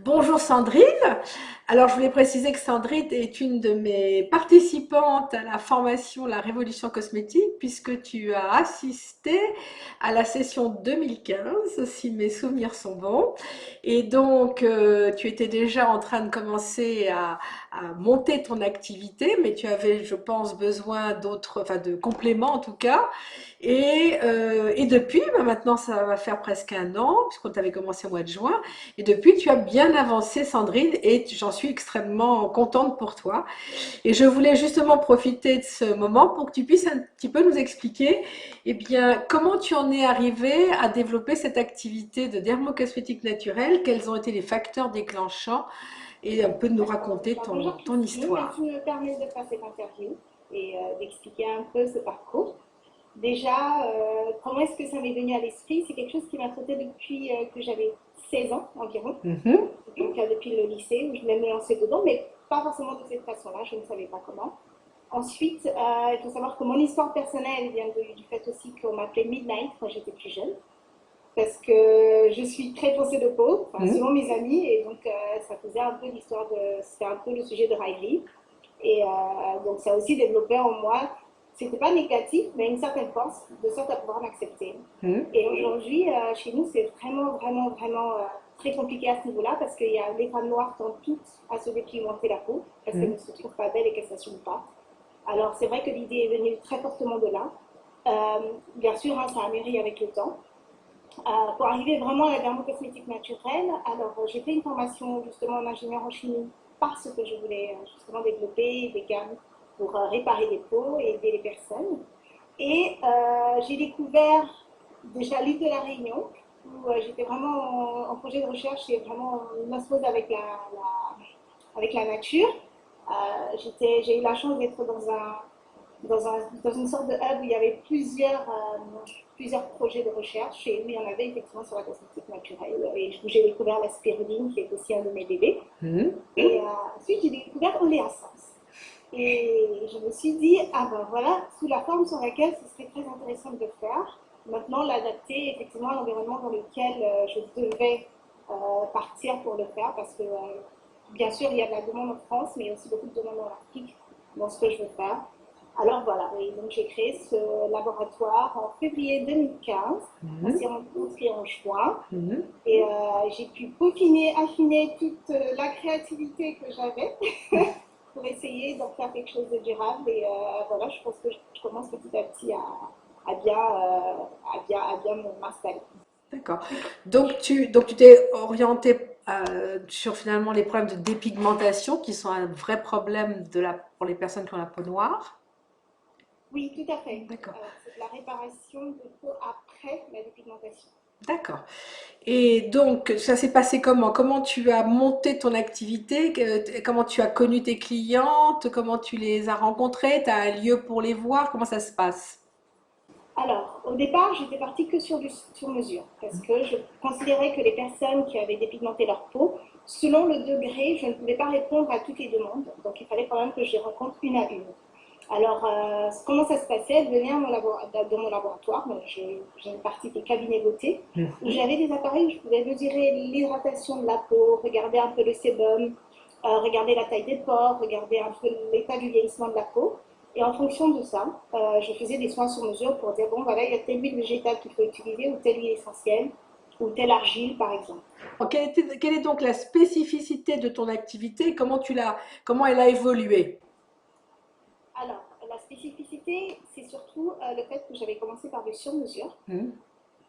Bonjour Sandrine. Alors je voulais préciser que Sandrine est une de mes participantes à la formation La Révolution cosmétique puisque tu as assisté à la session 2015 si mes souvenirs sont bons. Et donc tu étais déjà en train de commencer à monter ton activité mais tu avais je pense besoin d'autres, enfin de compléments en tout cas. Et depuis, maintenant ça va faire presque un an puisqu'on t'avait commencé au mois de juin. Et depuis, tu as bien avancé, Sandrine, et j'en suis extrêmement contente pour toi. Et je voulais justement profiter de ce moment pour que tu puisses un petit peu nous expliquer, eh bien, comment tu en es arrivée à développer cette activité de dermocosmétique naturelle, quels ont été les facteurs déclenchants, et un peu de nous D'accord. raconter Alors, bonjour ton Christine, merci histoire. de me permettre de faire cette interview et d'expliquer un peu ce parcours. Déjà, comment est-ce que ça m'est venu à l'esprit? C'est quelque chose qui m'a trotté depuis que j'avais 16 ans environ, Mhm, donc depuis le lycée où je voulais me lancer dedans, mais pas forcément de cette façon-là, je ne savais pas comment. Ensuite, il faut savoir que mon histoire personnelle vient du fait aussi qu'on m'appelait Midnight quand j'étais plus jeune parce que je suis très foncée de peau, enfin, mhm, selon mes amis, et donc ça faisait un peu l'histoire de, c'était un peu le sujet de Riley. Et donc ça a aussi développé en moi, c'était pas négatif, mais une certaine force, de sorte à pouvoir m'accepter. mhm, Et aujourd'hui, chez nous, c'est vraiment très compliqué à ce niveau-là, parce qu'il y a les femmes noires tendent toutes à se dépigmenter la peau, parce qu'elles mhm. ne se trouvent pas belles et qu'elles ne s'assument pas. Alors c'est vrai que l'idée est venue très fortement de là. Bien sûr, hein, ça a mûri avec le temps. Pour arriver vraiment à la dermocosmétique naturelle, alors j'ai fait une formation justement en ingénieur en chimie parce que je voulais justement développer des gammes pour réparer des peaux et aider les personnes. Et j'ai découvert déjà l'île de la Réunion, où j'étais vraiment en projet de recherche et vraiment une osmose avec la nature. J'ai eu la chance d'être dans une sorte de hub où il y avait plusieurs projets de recherche et où il y en avait effectivement sur la cosmétique naturelle. Et j'ai découvert la spiruline qui est aussi un de mes bébés. Mhm. Et ensuite, j'ai découvert Oléasens. Et je me suis dit, ah ben voilà, sous la forme sur laquelle ce serait très intéressant de le faire. Maintenant, l'adapter effectivement à l'environnement dans lequel je devais partir pour le faire parce que bien sûr, il y a de la demande en France, mais il y a aussi beaucoup de demande en Afrique dans ce que je veux faire. Alors voilà, et donc j'ai créé ce laboratoire en février 2015. On s'est Mhm, rencontrés en juin mhm. et j'ai pu peaufiner, affiner toute la créativité que j'avais pour essayer d'en faire quelque chose de durable. Et voilà, je pense que je commence petit à petit à bien m'installer. D'accord. Donc tu t'es orienté sur finalement les problèmes de dépigmentation qui sont un vrai problème pour les personnes qui ont la peau noire. Oui, tout à fait. D'accord. C'est de la réparation de peau après la dépigmentation. D'accord. Et donc, ça s'est passé comment? Comment tu as monté ton activité? Comment tu as connu tes clientes? Comment tu les as rencontrées? Tu as un lieu pour les voir? Comment ça se passe? Alors, au départ, j'étais partie que sur mesure, parce que je considérais que les personnes qui avaient dépigmenté leur peau, selon le degré, je ne pouvais pas répondre à toutes les demandes, donc il fallait quand même que je les rencontre une à une. Alors, comment ça se passait? Elle venait dans mon laboratoire, donc j'ai une partie des cabinets beauté, où Mhm. j'avais des appareils où je pouvais mesurer l'hydratation de la peau, regarder un peu le sébum, regarder la taille des pores, regarder un peu l'état du vieillissement de la peau. Et en fonction de ça, je faisais des soins sur mesure pour dire, bon, voilà, il y a telle huile végétale qu'il faut utiliser, ou telle huile essentielle, ou telle argile, par exemple. Alors, quelle est donc la spécificité de ton activité? Comment elle a évolué? Alors, la spécificité, c'est surtout le fait que j'avais commencé par du sur-mesure. Mhm.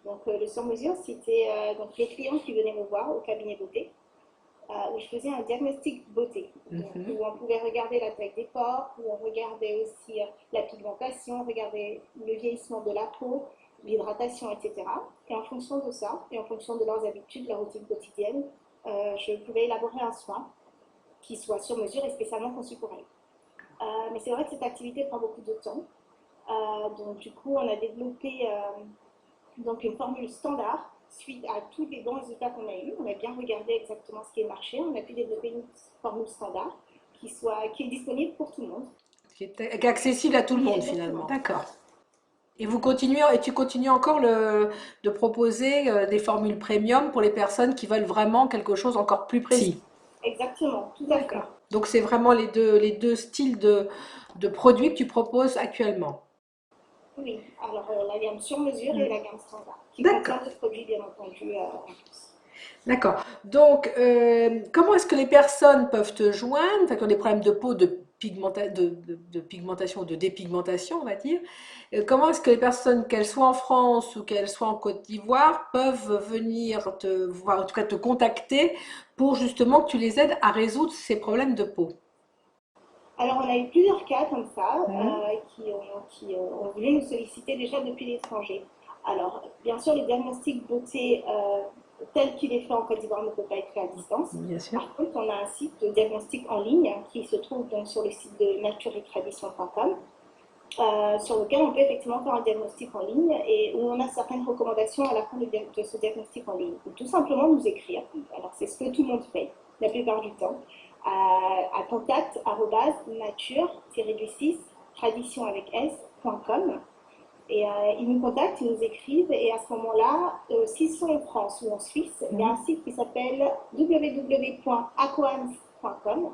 Donc, le sur-mesure, c'était donc les clients qui venaient me voir au cabinet beauté, où je faisais un diagnostic beauté. Donc, où Mhm. on pouvait regarder la taille des pores, où on regardait aussi la pigmentation, regarder le vieillissement de la peau, l'hydratation, etc. Et en fonction de ça, et en fonction de leurs habitudes, leur routine quotidienne, je pouvais élaborer un soin qui soit sur mesure et spécialement conçu pour elles. Mais c'est vrai que cette activité prend beaucoup de temps. Donc, du coup, on a développé donc une formule standard suite à tous les bons résultats qu'on a eus. On a bien regardé exactement ce qui est marché. On a pu développer une formule standard qui est disponible pour tout le monde. Qui est accessible à tout le Oui, monde finalement. exactement. D'accord. Et tu continues encore de proposer des formules premium pour les personnes qui veulent vraiment quelque chose encore plus précis. Exactement, tout à fait. D'accord. Donc c'est vraiment les deux styles de produits que tu proposes actuellement. Oui, alors la gamme sur mesure et la gamme standard, qui contient D'accord. des produits bien entendu en plus. D'accord. Donc, comment est-ce que les personnes peuvent te joindre, enfin, qui ont des problèmes de peau, de pigmentation ou de dépigmentation, on va dire. Comment est-ce que les personnes, qu'elles soient en France ou qu'elles soient en Côte d'Ivoire, peuvent venir te voir, en tout cas te contacter pour justement que tu les aides à résoudre ces problèmes de peau? Alors, on a eu plusieurs cas comme ça Mhm. qui ont voulu nous solliciter déjà depuis l'étranger. Alors, bien sûr, le diagnostic beauté tel qu'il est fait en Côte d'Ivoire ne peut pas être fait à distance. Bien sûr. Par contre, on a un site de diagnostic en ligne qui se trouve donc sur le site de natureettradition.com sur lequel on peut effectivement faire un diagnostic en ligne et où on a certaines recommandations à la fin de ce diagnostic en ligne. Ou tout simplement nous écrire. Alors, c'est ce que tout le monde fait la plupart du temps à contact@nature-du6 tradition avec s.com et ils nous contactent, ils nous écrivent et à ce moment-là, s'ils sont en France ou en Suisse, il y a un Mhm. site qui s'appelle www.aquans.com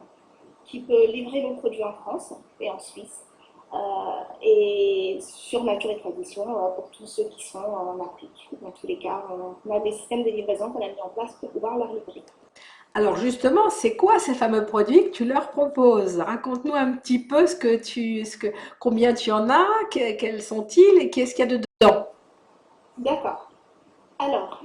qui peut livrer nos produits en France et en Suisse. Et sur Nature et Tradition pour tous ceux qui sont en Afrique. Dans tous les cas, on a des systèmes de livraison qu'on a mis en place pour pouvoir leur livrer. Alors justement, c'est quoi ces fameux produits que tu leur proposes? Raconte-nous un petit peu combien tu en as, quels sont-ils et qu'est-ce qu'il y a dedans? D'accord. Alors,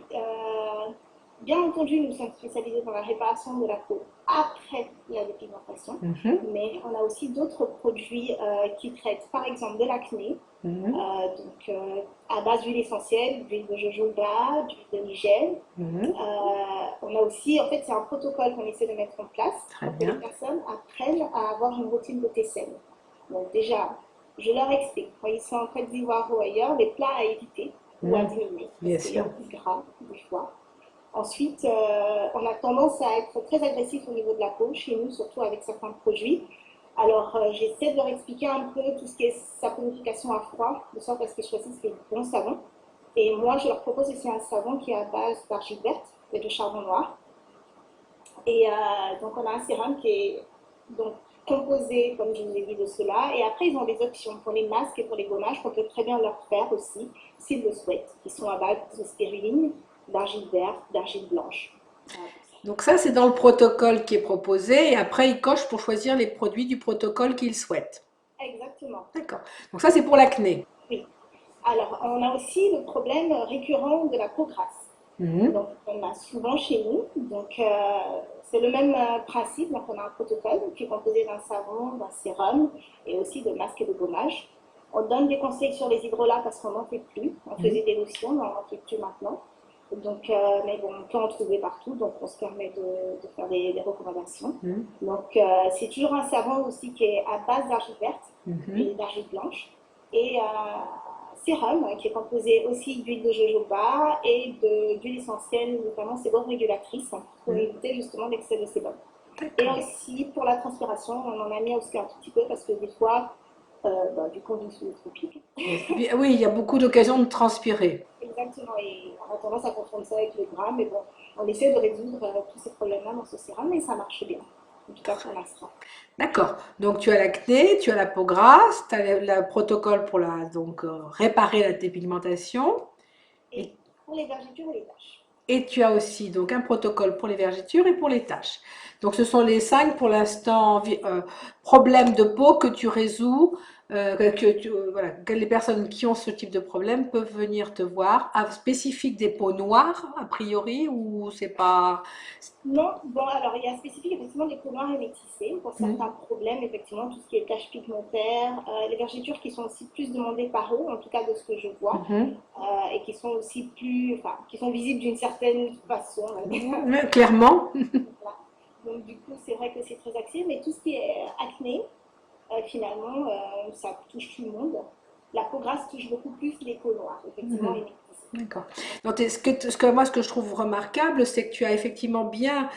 bien entendu, nous sommes spécialisés dans la réparation de la peau après la dépigmentation, Mhm, mais on a aussi d'autres produits qui traitent par exemple de l'acné, mhm, à base d'huile essentielle, d'huile de jojoba, d'huile de nigel. mhm. On a aussi, en fait, c'est un protocole qu'on essaie de mettre en place Très pour que les bien. personnes apprennent à avoir une routine beauté saine. Donc déjà, je leur explique, quand ils sont en Côte d'Ivoire ou ailleurs, les plats à éviter ou à Mhm. diminuer, parce Bien qu'il y a sûr. beaucoup de gras, des fois. Ensuite, on a tendance à être très agressif au niveau de la peau, chez nous, surtout avec certains produits. Alors, j'essaie de leur expliquer un peu tout ce qui est saponification à froid, de sorte à ce qu'ils choisissent les bons savons. Et moi, je leur propose aussi un savon qui est à base d'argile verte et de charbon noir. Et donc, on a un sérum qui est donc, composé, comme je vous ai dit, de cela. Et après, ils ont des options pour les masques et pour les gommages qu'on peut très bien leur faire aussi, s'ils le souhaitent, qui sont à base de spiruline, d'argile verte, d'argile blanche. Donc ça, c'est dans le protocole qui est proposé et après, ils cochent pour choisir les produits du protocole qu'ils souhaitent. Exactement. D'accord. Donc ça, c'est pour l'acné. Oui. Alors, on a aussi le problème récurrent de la peau grasse. Mhm, Donc, on a souvent chez nous. Donc, c'est le même principe. Donc, on a un protocole qui est composé d'un savon, d'un sérum et aussi de masques et de gommage. On donne des conseils sur les hydrolats parce qu'on n'en fait plus. On mhm, faisait des lotions, mais on n'en fait plus maintenant. Donc, mais bon, on peut en trouver partout. Donc, on se permet de faire des recommandations. mhm, Donc, c'est toujours un savon aussi qui est à base d'argile verte mhm. et d'argile blanche. Et sérum qui est composé aussi d'huile de jojoba et d'huile essentielle, notamment sébum régulatrice, pour Mhm. éviter justement l'excès de sébum. Et D'accord. aussi pour la transpiration, on en a mis aussi un tout petit peu parce que des fois, du coup, on vit sous les tropiques. Oui, il y a beaucoup d'occasions de transpirer. Exactement, et on a tendance à confondre ça avec le gras, mais bon, on essaie de résoudre tous ces problèmes-là dans ce sérum et ça marche bien, en tout cas pour l'instant. D'accord. Donc tu as l'acné, tu as la peau grasse, tu as le protocole pour réparer la dépigmentation et, Et pour les vergetures et les taches. et tu as aussi donc un protocole pour les vergetures et pour les taches. Donc ce sont les cinq pour l'instant problèmes de peau que tu résous, voilà, que les personnes qui ont ce type de problème peuvent venir te voir, spécifique des peaux noires a priori ou c'est pas. Non, bon, alors il y a spécifique effectivement des peaux noires et métissées pour Mhm. certains problèmes, effectivement, tout ce qui est taches pigmentaires, les vergetures qui sont aussi plus demandées par eux, en tout cas de ce que je vois, Mhm. et qui sont aussi plus, enfin, qui sont visibles d'une certaine façon, on va dire. Ouais, clairement. Voilà. Donc du coup, c'est vrai que c'est très axé, mais tout ce qui est acné, finalement, ça touche tout le monde. La peau grasse touche beaucoup plus les peaux noires, effectivement, et métissées. D'accord. Donc, ce que je trouve remarquable, c'est que tu as effectivement bien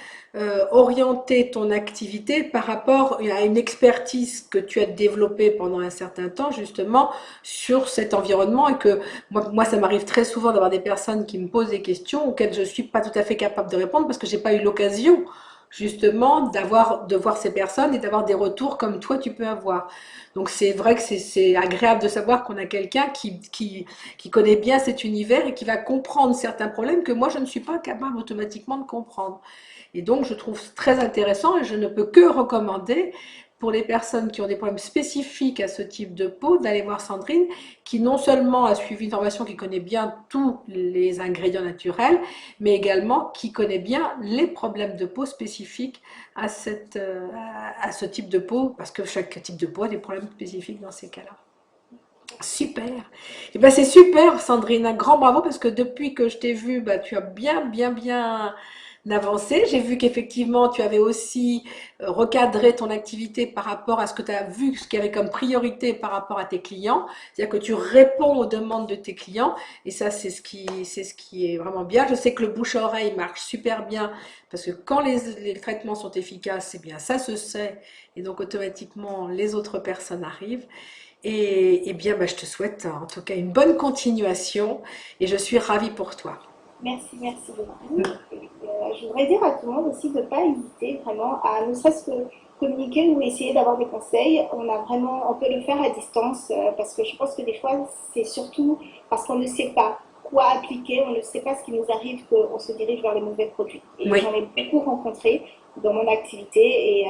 orienté ton activité par rapport à une expertise que tu as développée pendant un certain temps, justement, sur cet environnement. Et que moi ça m'arrive très souvent d'avoir des personnes qui me posent des questions auxquelles je ne suis pas tout à fait capable de répondre parce que j'ai pas eu l'occasion, justement, de voir ces personnes et d'avoir des retours comme toi tu peux avoir. Donc, c'est vrai que c'est agréable de savoir qu'on a quelqu'un qui connaît bien cet univers et qui va comprendre certains problèmes que moi je ne suis pas capable automatiquement de comprendre. Et donc je trouve très intéressant et je ne peux que recommander pour les personnes qui ont des problèmes spécifiques à ce type de peau d'aller voir Sandrine qui non seulement a suivi une formation qui connaît bien tous les ingrédients naturels mais également qui connaît bien les problèmes de peau spécifiques à, à ce type de peau parce que chaque type de peau a des problèmes spécifiques dans ces cas-là. Super. Et ben c'est super, Sandrine. Un grand bravo parce que depuis que je t'ai vue, bah, tu as bien avancé. J'ai vu qu'effectivement, tu avais aussi recadré ton activité par rapport à ce que tu as vu, ce qu'il y avait comme priorité par rapport à tes clients. C'est-à-dire que tu réponds aux demandes de tes clients. Et ça, c'est ce qui est vraiment bien. Je sais que le bouche à oreille marche super bien parce que quand les traitements sont efficaces, c'est bien, ça se sait. Et donc, automatiquement, les autres personnes arrivent. Et bien, bah, je te souhaite en tout cas une bonne continuation et je suis ravie pour toi. Merci, merci beaucoup. Et, je voudrais dire à tout le monde aussi de ne pas hésiter vraiment à ne serait-ce que communiquer ou essayer d'avoir des conseils. On peut le faire à distance parce que je pense que des fois, c'est surtout parce qu'on ne sait pas quoi appliquer, on ne sait pas ce qui nous arrive qu'on se dirige vers les mauvais produits. Et Oui, j'en ai beaucoup rencontré dans mon activité et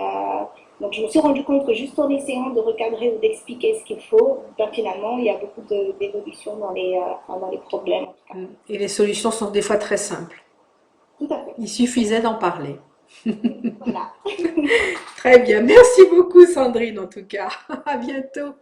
donc je me suis rendu compte que juste en essayant de recadrer ou d'expliquer ce qu'il faut, ben, finalement, il y a beaucoup d'évolution dans les problèmes en tout cas. et les solutions sont des fois très simples. Tout à fait. Il suffisait d'en parler. Voilà. Très bien, merci beaucoup Sandrine en tout cas. À bientôt.